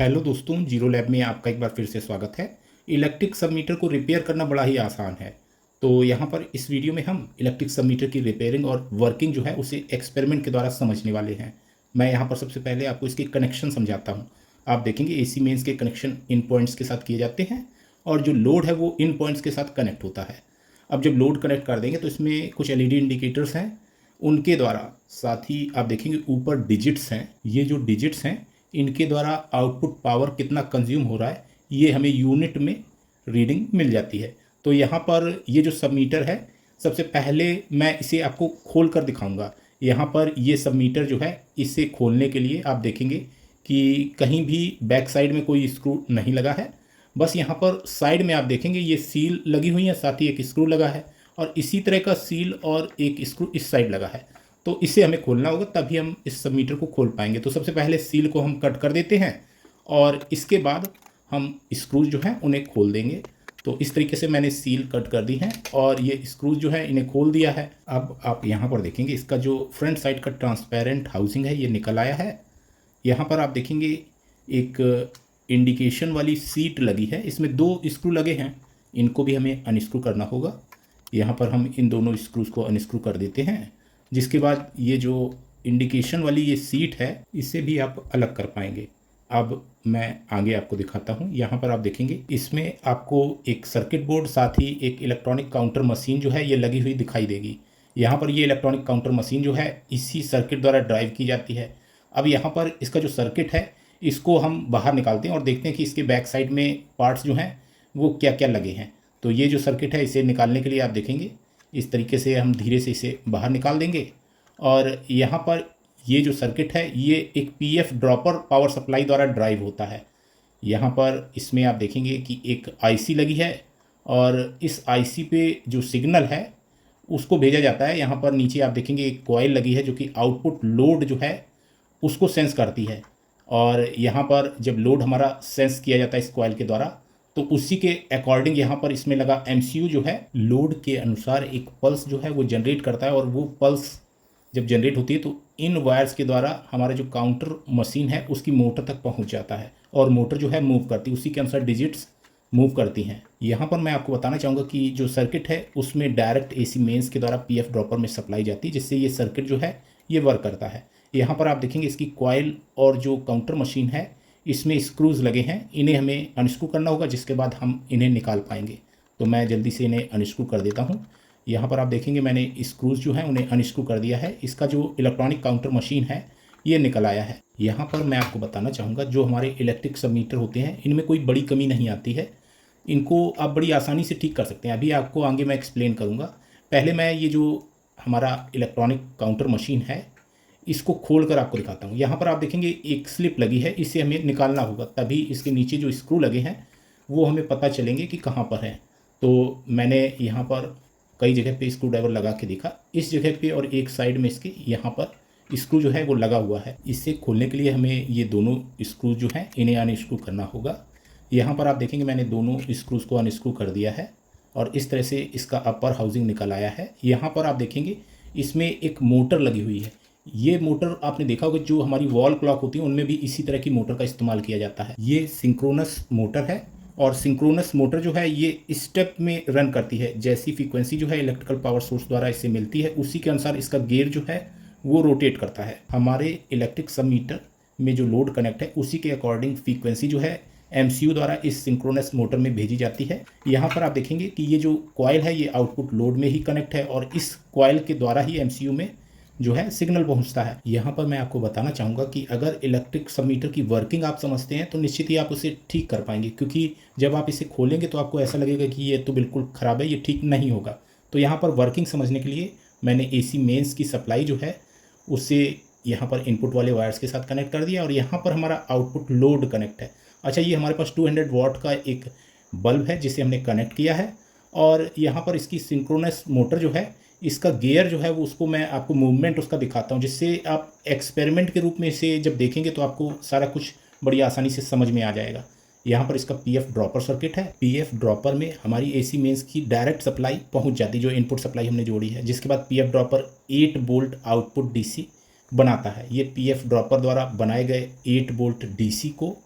Hello दोस्तों, zero lab में आपका एक बार फिर से स्वागत है। इलेक्ट्रिक सब मीटर को रिपेयर करना बड़ा ही आसान है। तो यहाँ पर इस वीडियो में हम इलेक्ट्रिक सब मीटर की रिपेयरिंग और वर्किंग जो है उसे एक्सपेरिमेंट के द्वारा समझने वाले हैं। मैं यहाँ पर सबसे पहले आपको इसके कनेक्शन समझाता हूँ। आप देखेंगे एसी मेंस के कनेक्शन इन पॉइंट्स के साथ किए जाते हैं और जो लोड है वो इन पॉइंट्स के साथ कनेक्ट होता है। अब जब लोड कनेक्ट कर देंगे तो इसमें कुछ एलईडी इंडिकेटर्स हैं, उनके द्वारा साथ ही आप देखेंगे ऊपर डिजिट्स हैं। ये जो डिजिट्स हैं इनके द्वारा आउटपुट पावर कितना कंज्यूम हो रहा है ये हमें यूनिट में रीडिंग मिल जाती है। तो यहाँ पर ये जो सब मीटर है, सबसे पहले मैं इसे आपको खोल कर दिखाऊंगा। यहाँ पर ये सब मीटर जो है, इसे खोलने के लिए आप देखेंगे कि कहीं भी बैक साइड में कोई स्क्रू नहीं लगा है। बस यहाँ पर साइड में आप देखेंगे ये सील लगी हुई है, साथ ही एक स्क्रू लगा है और इसी तरह का सील और एक स्क्रू इस साइड लगा है। तो इसे हमें खोलना होगा, तभी हम इस सब मीटर को खोल पाएंगे। तो सबसे पहले सील को हम कट कर देते हैं और इसके बाद हम स्क्रूज जो हैं उन्हें खोल देंगे। तो इस तरीके से मैंने सील कट कर दी है और ये स्क्रूज जो है इन्हें खोल दिया है। अब आप यहाँ पर देखेंगे इसका जो फ्रंट साइड का ट्रांसपेरेंट हाउसिंग है ये निकल आया है। यहाँ पर आप देखेंगे एक इंडिकेशन वाली सीट लगी है, इसमें 2 स्क्रू लगे हैं, इनको भी हमें अनस्क्रू करना होगा। यहाँ पर हम इन दोनों स्क्रूज को अनस्क्रू कर देते हैं, जिसके बाद ये जो इंडिकेशन वाली ये सीट है इसे भी आप अलग कर पाएंगे। अब मैं आगे आपको दिखाता हूँ। यहाँ पर आप देखेंगे इसमें आपको एक सर्किट बोर्ड साथ ही एक इलेक्ट्रॉनिक काउंटर मशीन जो है ये लगी हुई दिखाई देगी। यहाँ पर ये इलेक्ट्रॉनिक काउंटर मशीन जो है इसी सर्किट द्वारा ड्राइव की जाती है। अब यहाँ पर इसका जो सर्किट है इसको हम बाहर निकालते हैं और देखते हैं कि इसके बैक साइड में पार्ट्स जो हैं वो क्या क्या लगे हैं। तो ये जो सर्किट है इसे निकालने के लिए आप देखेंगे इस तरीके से हम धीरे से इसे बाहर निकाल देंगे। और यहाँ पर ये जो सर्किट है ये एक पीएफ ड्रॉपर पावर सप्लाई द्वारा ड्राइव होता है। यहाँ पर इसमें आप देखेंगे कि एक आईसी लगी है और इस आईसी पे जो सिग्नल है उसको भेजा जाता है। यहाँ पर नीचे आप देखेंगे एक कॉइल लगी है जो कि आउटपुट लोड जो है उसको सेंस करती है। और यहाँ पर जब लोड हमारा सेंस किया जाता है इस कॉइल के द्वारा, तो उसी के अकॉर्डिंग यहाँ पर इसमें लगा एमसीयू जो है लोड के अनुसार एक पल्स जो है वो जनरेट करता है। और वो पल्स जब जनरेट होती है तो इन वायर्स के द्वारा हमारा जो काउंटर मशीन है उसकी मोटर तक पहुँच जाता है और मोटर जो है मूव करती है, उसी के अनुसार डिजिट्स मूव करती हैं। यहाँ पर मैं आपको बताना चाहूँगा कि जो सर्किट है उसमें डायरेक्ट एसी मेंस के द्वारा पीएफ ड्रॉपर में सप्लाई जाती है, जिससे ये सर्किट जो है ये वर्क करता है। यहाँ पर आप देखेंगे इसकी कॉइल और जो काउंटर मशीन है इसमें स्क्रूज लगे हैं, इन्हें हमें अनस्क्रू करना होगा, जिसके बाद हम इन्हें निकाल पाएंगे। तो मैं जल्दी से इन्हें अनस्क्रू कर देता हूँ। यहाँ पर आप देखेंगे मैंने स्क्रूज जो हैं उन्हें अनस्क्रू कर दिया है। इसका जो इलेक्ट्रॉनिक काउंटर मशीन है ये निकल आया है। यहाँ पर मैं आपको बताना चाहूँगा जो हमारे इलेक्ट्रिक सब मीटर होते हैं इनमें कोई बड़ी कमी नहीं आती है, इनको आप बड़ी आसानी से ठीक कर सकते हैं। अभी आपको आगे मैं एक्सप्लेन करूँगा। पहले मैं ये जो हमारा इलेक्ट्रॉनिक काउंटर मशीन है इसको खोल कर आपको दिखाता हूँ। यहाँ पर आप देखेंगे एक स्लिप लगी है, इसे हमें निकालना होगा, तभी इसके नीचे जो स्क्रू लगे हैं वो हमें पता चलेंगे कि कहाँ पर है। तो मैंने यहाँ पर कई जगह पे स्क्रू ड्राइवर लगा के देखा, इस जगह पे और एक साइड में इसके यहाँ पर स्क्रू जो है वो लगा हुआ है। इसे खोलने के लिए हमें ये दोनों स्क्रू जो हैं इन्हें अनस्क्रू करना होगा। यहाँ पर आप देखेंगे मैंने दोनों स्क्रूज को अनस्क्रू कर दिया है और इस तरह से इसका अपर हाउसिंग निकल आया है। यहाँ पर आप देखेंगे इसमें एक मोटर लगी हुई है। ये मोटर आपने देखा होगा जो हमारी वॉल क्लॉक होती है उनमें भी इसी तरह की मोटर का इस्तेमाल किया जाता है। ये सिंक्रोनस मोटर है और सिंक्रोनस मोटर जो है ये स्टेप में रन करती है। जैसी फ्रीक्वेंसी जो है इलेक्ट्रिकल पावर सोर्स द्वारा इसे मिलती है उसी के अनुसार इसका गियर जो है वो रोटेट करता है। हमारे इलेक्ट्रिक सब मीटर में जो लोड कनेक्ट है उसी के अकॉर्डिंग फ्रीक्वेंसी जो है एमसीयू द्वारा इस सिंक्रोनस मोटर में भेजी जाती है। यहाँ पर आप देखेंगे कि ये जो कॉइल है ये आउटपुट लोड में ही कनेक्ट है और इस कॉइल के द्वारा ही एमसीयू में जो है सिग्नल पहुंचता है। यहाँ पर मैं आपको बताना चाहूँगा कि अगर इलेक्ट्रिक सब मीटर की वर्किंग आप समझते हैं तो निश्चित ही आप उसे ठीक कर पाएंगे, क्योंकि जब आप इसे खोलेंगे तो आपको ऐसा लगेगा कि ये तो बिल्कुल ख़राब है, ये ठीक नहीं होगा। तो यहाँ पर वर्किंग समझने के लिए मैंने एसी मेंस की सप्लाई जो है उसे यहाँ पर इनपुट वाले वायर्स के साथ कनेक्ट कर दिया और यहाँ पर हमारा आउटपुट लोड कनेक्ट है। अच्छा, ये हमारे पास 200 वॉट का एक बल्ब है जिसे हमने कनेक्ट किया है और यहाँ पर इसकी सिंक्रोनस मोटर जो है इसका गियर जो है वो उसको मैं आपको मूवमेंट उसका दिखाता हूँ, जिससे आप एक्सपेरिमेंट के रूप में इसे जब देखेंगे तो आपको सारा कुछ बड़ी आसानी से समझ में आ जाएगा। यहाँ पर इसका पीएफ ड्रॉपर सर्किट है। पीएफ ड्रॉपर में हमारी एसी मेंस की डायरेक्ट सप्लाई पहुँच जाती है, जो इनपुट सप्लाई हमने जोड़ी है, जिसके बाद PF dropper 8 volt output DC बनाता है। ये पीएफ ड्रॉपर द्वारा बनाए गए 8 वोल्ट डीसी को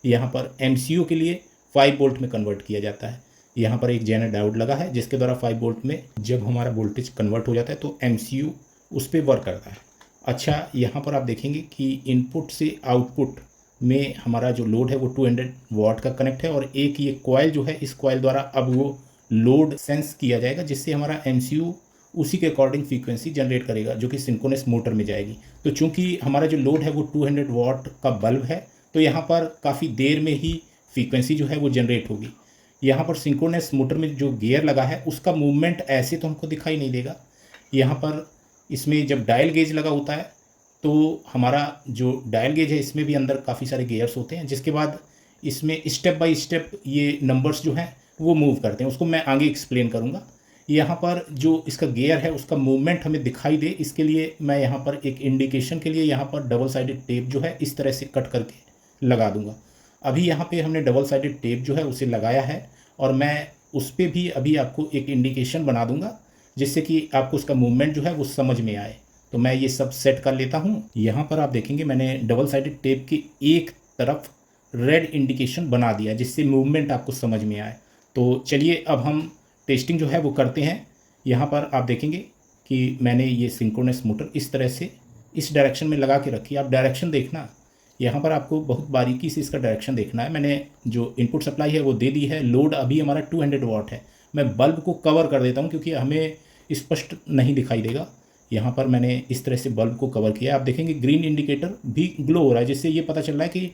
यहाँ पर MCU के लिए 5 वोल्ट में कन्वर्ट किया जाता है। यहाँ पर एक जेनर डायोड लगा है जिसके द्वारा 5 वोल्ट में जब हमारा वोल्टेज कन्वर्ट हो जाता है तो MCU उस पर वर्क करता है। अच्छा, यहाँ पर आप देखेंगे कि इनपुट से आउटपुट में हमारा जो लोड है वो 200 वाट का कनेक्ट है, और एक ये कॉइल जो है, इस कॉइल द्वारा अब वो लोड सेंस किया जाएगा, जिससे हमारा MCU उसी के अकॉर्डिंग फ्रीक्वेंसी जनरेट करेगा जो कि सिंक्रोनस मोटर में जाएगी। तो चूंकि हमारा जो लोड है वो 200 वाट का बल्ब है, तो यहाँ पर काफ़ी देर में ही फ्रीक्वेंसी जो है वो जनरेट होगी। यहाँ पर सिंक्रोनस मोटर में जो गियर लगा है उसका मूवमेंट ऐसे तो हमको दिखाई नहीं देगा। यहाँ पर इसमें जब डायल गेज लगा होता है तो हमारा जो डायल गेज है इसमें भी अंदर काफ़ी सारे गियर्स होते हैं, जिसके बाद इसमें स्टेप बाय स्टेप ये नंबर्स जो हैं वो मूव करते हैं। उसको मैं आगे एक्सप्लेन करूँगा। यहाँ पर जो इसका गियर है उसका मूवमेंट हमें दिखाई दे, इसके लिए मैं यहाँ पर एक इंडिकेशन के लिए यहाँ पर डबल साइडेड टेप जो है इस तरह से कट करके लगा दूंगा। अभी यहाँ पे हमने डबल साइडेड टेप जो है उसे लगाया है, और मैं उस पर भी अभी आपको एक इंडिकेशन बना दूंगा जिससे कि आपको उसका मूवमेंट जो है वो समझ में आए। तो मैं ये सब सेट कर लेता हूँ। यहाँ पर आप देखेंगे मैंने डबल साइडेड टेप की एक तरफ रेड इंडिकेशन बना दिया जिससे मूवमेंट आपको समझ में आए। तो चलिए अब हम टेस्टिंग जो है वो करते हैं। यहाँ पर आप देखेंगे कि मैंने ये सिंक्रोनस मोटर इस तरह से इस डायरेक्शन में लगा के रखी है। आप डायरेक्शन देखना, यहाँ पर आपको बहुत बारीकी से इसका डायरेक्शन देखना है। मैंने जो इनपुट सप्लाई है वो दे दी है। लोड अभी हमारा 200 वाट है। मैं बल्ब को कवर कर देता हूँ क्योंकि हमें स्पष्ट नहीं दिखाई देगा। यहाँ पर मैंने इस तरह से बल्ब को कवर किया। आप देखेंगे ग्रीन इंडिकेटर भी ग्लो हो रहा है, जिससे ये पता चल रहा है कि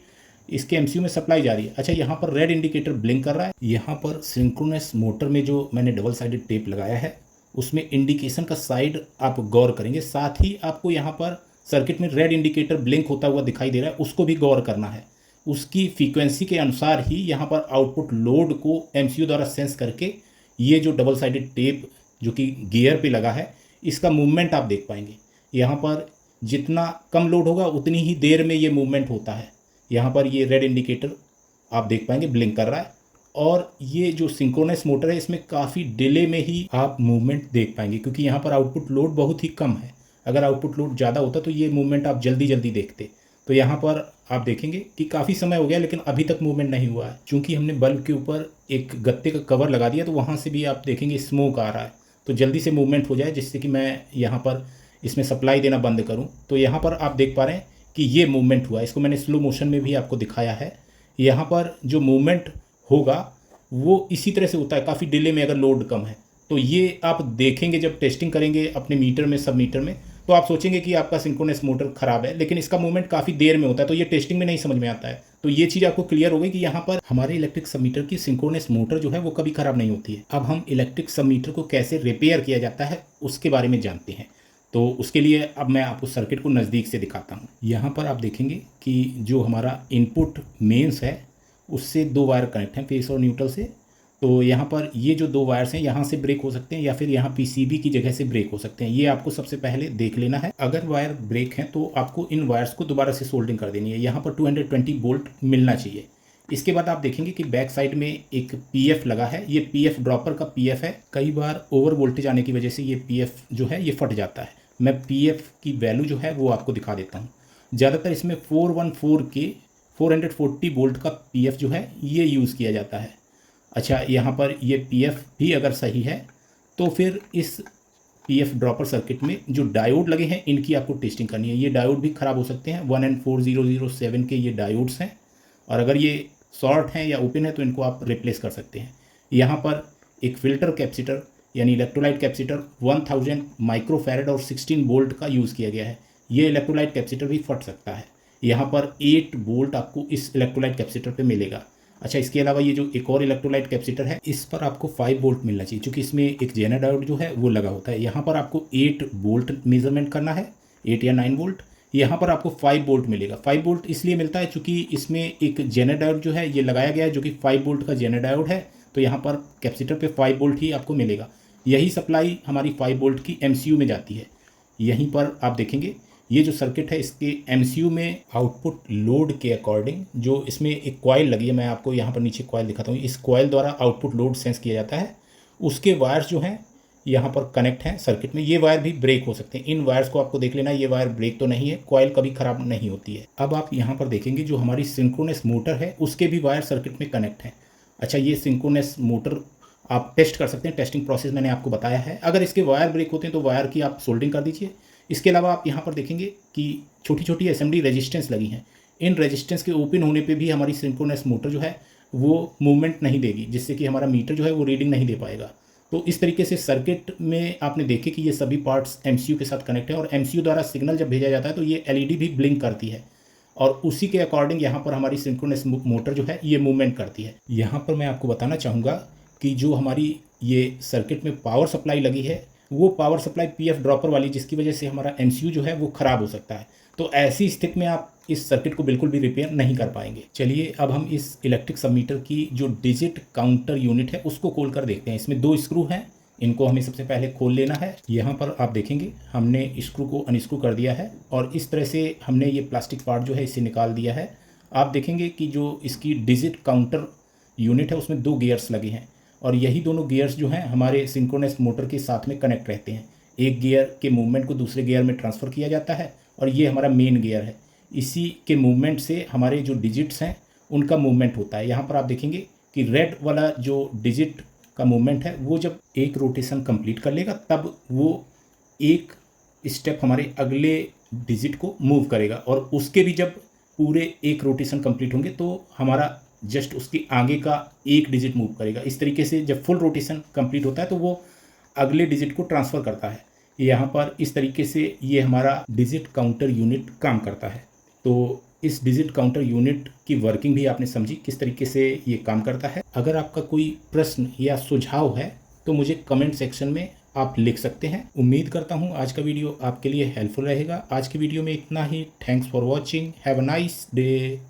इसके MCU में सप्लाई जा रही है। अच्छा, यहाँ पर रेड इंडिकेटर ब्लिंक कर रहा है। यहाँ पर सिंक्रोनस मोटर में जो मैंने डबल साइडेड टेप लगाया है उसमें इंडिकेशन का साइड आप गौर करेंगे, साथ ही आपको यहाँ पर सर्किट में रेड इंडिकेटर ब्लिंक होता हुआ दिखाई दे रहा है, उसको भी गौर करना है। उसकी फ्रीक्वेंसी के अनुसार ही यहाँ पर आउटपुट लोड को MCU द्वारा सेंस करके ये जो डबल साइडेड टेप जो कि गियर पे लगा है इसका मूवमेंट आप देख पाएंगे। यहाँ पर जितना कम लोड होगा उतनी ही देर में ये मूवमेंट होता है। यहाँ पर ये रेड इंडिकेटर आप देख पाएंगे ब्लिंक कर रहा है, और ये जो सिंक्रोनस मोटर है इसमें काफ़ी डिले में ही आप मूवमेंट देख पाएंगे क्योंकि यहाँ पर आउटपुट लोड बहुत ही कम है। अगर आउटपुट लोड ज़्यादा होता तो ये मूवमेंट आप जल्दी जल्दी देखते। तो यहाँ पर आप देखेंगे कि काफ़ी समय हो गया लेकिन अभी तक मूवमेंट नहीं हुआ है। चूँकि हमने बल्ब के ऊपर एक गत्ते का कवर लगा दिया तो वहाँ से भी आप देखेंगे स्मोक आ रहा है। तो जल्दी से मूवमेंट हो जाए जिससे कि मैं यहाँ पर इसमें सप्लाई देना बंद करूँ। तो यहाँ पर आप देख पा रहे हैं कि ये मूवमेंट हुआ। इसको मैंने स्लो मोशन में भी आपको दिखाया है। यहाँ पर जो मूवमेंट होगा वो इसी तरह से होता है, काफ़ी डिले में अगर लोड कम है। तो ये आप देखेंगे जब टेस्टिंग करेंगे अपने मीटर में, सब मीटर में, तो आप सोचेंगे कि आपका सिंक्रोनस मोटर ख़राब है, लेकिन इसका मूवमेंट काफ़ी देर में होता है। तो ये टेस्टिंग में नहीं समझ में आता है। तो ये चीज़ आपको क्लियर हो गई कि यहाँ पर हमारे इलेक्ट्रिक सब मीटर की सिंक्रोनस मोटर जो है वो कभी ख़राब नहीं होती है। अब हम इलेक्ट्रिक सब मीटर को कैसे रिपेयर किया जाता है उसके बारे में जानते हैं। तो उसके लिए अब मैं आपको सर्किट को नज़दीक से दिखाता हूँ। यहाँ पर आप देखेंगे कि जो हमारा इनपुट मेंस है उससे 2 वायर कनेक्ट हैं, फेस और न्यूट्रल से। तो यहाँ पर ये जो 2 वायर्स हैं यहाँ से ब्रेक हो सकते हैं या फिर यहाँ PCB की जगह से ब्रेक हो सकते हैं। ये आपको सबसे पहले देख लेना है। अगर वायर ब्रेक हैं तो आपको इन वायर्स को दोबारा से सोल्डिंग कर देनी है। यहाँ पर 220 वोल्ट मिलना चाहिए। इसके बाद आप देखेंगे कि बैक साइड में एक PF लगा है। ये PF ड्रॉपर का PF है। कई बार ओवर वोल्टेज आने की वजह से ये PF जो है ये फट जाता है। मैं PF की वैल्यू जो है वो आपको दिखा देता हूँ। ज़्यादातर इसमें 414 के 440 वोल्ट का PF जो है ये यूज़ किया जाता है। अच्छा, यहाँ पर ये PF भी अगर सही है तो फिर इस PF ड्रॉपर सर्किट में जो डायोड लगे हैं इनकी आपको टेस्टिंग करनी है। ये डायोड भी ख़राब हो सकते हैं। 1N4007 के ये डायोड्स हैं, और अगर ये शॉर्ट हैं या ओपन है तो इनको आप रिप्लेस कर सकते हैं। यहाँ पर एक फ़िल्टर कैपेसिटर यानी इलेक्ट्रोलाइट कैपेसिटर 1000 माइक्रोफैरड और 16 वोल्ट का यूज़ किया गया है। ये इलेक्ट्रोलाइट कैपेसिटर भी फट सकता है। यहाँ पर 8 वोल्ट आपको इस इलेक्ट्रोलाइट कैपेसिटर पे मिलेगा। अच्छा, इसके अलावा ये जो एक और इलेक्ट्रोलाइट कैपेसिटर है इस पर आपको 5 वोल्ट मिलना चाहिए, क्योंकि इसमें एक जेनर डायोड जो है वो लगा होता है। यहाँ पर आपको 8 वोल्ट मेजरमेंट करना है, 8 या 9 वोल्ट। यहाँ पर आपको 5 वोल्ट मिलेगा। 5 वोल्ट इसलिए मिलता है क्योंकि इसमें एक जेनर डायोड जो है ये लगाया गया है जो कि 5 वोल्ट का जेनर डायोड है। तो यहाँ पर कैपेसिटर पे 5 वोल्ट ही आपको मिलेगा। यही सप्लाई हमारी 5 वोल्ट की MCU में जाती है। यहीं पर आप देखेंगे ये जो सर्किट है इसके MCU में आउटपुट लोड के अकॉर्डिंग जो इसमें एक कॉइल लगी है, मैं आपको यहाँ पर नीचे कॉइल दिखाता हूँ। इस कॉइल द्वारा आउटपुट लोड सेंस किया जाता है। उसके वायर्स जो हैं यहाँ पर कनेक्ट हैं सर्किट में। ये वायर भी ब्रेक हो सकते हैं, इन वायर्स को आपको देख लेना, ये वायर ब्रेक तो नहीं है, कॉइल कभी खराब नहीं होती है। अब आप यहाँ पर देखेंगे जो हमारी सिंक्रोनस मोटर है उसके भी वायर सर्किट में कनेक्ट हैं। अच्छा, ये सिंक्रोनस मोटर आप टेस्ट कर सकते हैं, टेस्टिंग प्रोसेस मैंने आपको बताया है। अगर इसके वायर ब्रेक होते हैं तो वायर की आप सोल्डिंग कर दीजिए। इसके अलावा आप यहाँ पर देखेंगे कि छोटी छोटी असेंबली रेजिस्टेंस लगी हैं। इन रेजिस्टेंस के ओपन होने पे भी हमारी सिंक्रोनस मोटर जो है वो मूवमेंट नहीं देगी, जिससे कि हमारा मीटर जो है वो रीडिंग नहीं दे पाएगा। तो इस तरीके से सर्किट में आपने देखे कि ये सभी पार्ट्स एमसीयू के साथ कनेक्ट है, और एमसीयू द्वारा सिग्नल जब भेजा जाता है तो ये एलईडी भी ब्लिंक करती है, और उसी के अकॉर्डिंग यहाँ पर हमारी सिंक्रोनस मोटर जो है ये मूवमेंट करती है। यहाँ पर मैं आपको बताना चाहूँगा कि जो हमारी ये सर्किट में पावर सप्लाई लगी है वो पावर सप्लाई पीएफ ड्रॉपर वाली, जिसकी वजह से हमारा एमसीयू जो है वो ख़राब हो सकता है। तो ऐसी स्थिति में आप इस सर्किट को बिल्कुल भी रिपेयर नहीं कर पाएंगे। चलिए अब हम इस इलेक्ट्रिक सबमीटर की जो डिजिट काउंटर यूनिट है उसको खोल कर देखते हैं। इसमें 2 स्क्रू हैं, इनको हमें सबसे पहले खोल लेना है। यहाँ पर आप देखेंगे हमने स्क्रू को अनस्क्रू कर दिया है, और इस तरह से हमने ये प्लास्टिक पार्ट जो है इसे निकाल दिया है। आप देखेंगे कि जो इसकी डिजिट काउंटर यूनिट है उसमें 2 गियर्स लगे हैं, और यही दोनों गियर्स जो हैं हमारे सिंक्रोनस मोटर के साथ में कनेक्ट रहते हैं। एक गियर के मूवमेंट को दूसरे गियर में ट्रांसफ़र किया जाता है, और ये हमारा मेन गियर है। इसी के मूवमेंट से हमारे जो डिजिट्स हैं उनका मूवमेंट होता है। यहाँ पर आप देखेंगे कि रेड वाला जो डिजिट का मूवमेंट है वो जब एक रोटेशन कंप्लीट कर लेगा तब वो एक स्टेप हमारे अगले डिजिट को मूव करेगा, और उसके भी जब पूरे एक रोटेशन कंप्लीट होंगे तो हमारा जस्ट उसके आगे का एक डिजिट मूव करेगा। इस तरीके से जब फुल रोटेशन कंप्लीट होता है तो वो अगले डिजिट को ट्रांसफ़र करता है। यहाँ पर इस तरीके से ये हमारा डिजिट काउंटर यूनिट काम करता है। तो इस डिजिट काउंटर यूनिट की वर्किंग भी आपने समझी किस तरीके से ये काम करता है। अगर आपका कोई प्रश्न या सुझाव है तो मुझे कमेंट सेक्शन में आप लिख सकते हैं। उम्मीद करता हूँ आज का वीडियो आपके लिए हेल्पफुल रहेगा। आज के वीडियो में इतना ही। Thanks for watching. Have a nice day.